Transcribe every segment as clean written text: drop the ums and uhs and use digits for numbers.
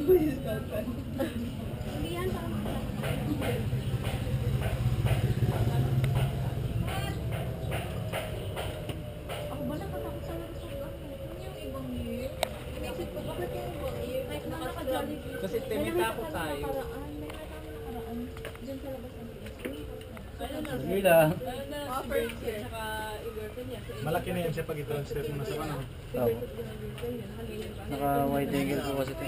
Hindi yan, parang ako ba nakatakot sa laro sa yung ibang year? Inisip ko bakit yung ibang year? Like nakakajali. Kasi tinitakot tayo. May nakakama nakaraan. Diyan sa labas ng PSA. Hindi lang. First year. Malaki na yan siya pag i-transfer mo na sa ano. Tama. Naka-wide angle po kasi ito.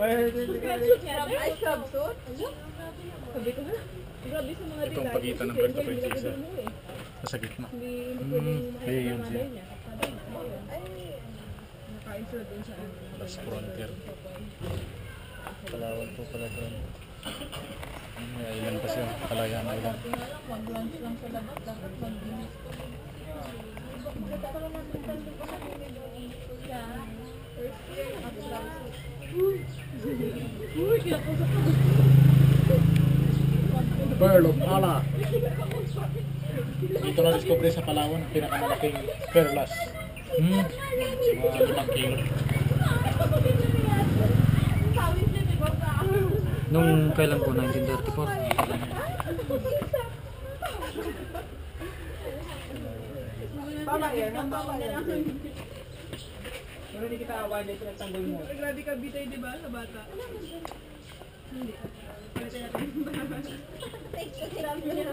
Ay, subsuit? Sabi ko na. Grabe sa mga Ito ang pagitan ng Puerto Princesa. Sa gitna. Ayun yun siya. Naka-insure dun sa Last frontier. Palawan po pala doon. May island pa siya. Kalayaan Island. mag-lunch lang sa labas. Dapat mag-dinis ko. Magkakaroon natin tanda ko sa first year. Uy, kinakausap ko. Pearl of Allah. Dito na discovery sa Palawan, pinakamalaking perlas. Mga 5 kilo. Nung kailan po? 1934? Tama yan, tama yan. Pero hindi kita awa, hindi pinagtanggol mo. Grabe ka bitay, di ba, sa bata? Hindi. Pwede natin. Thanks, grabe niya.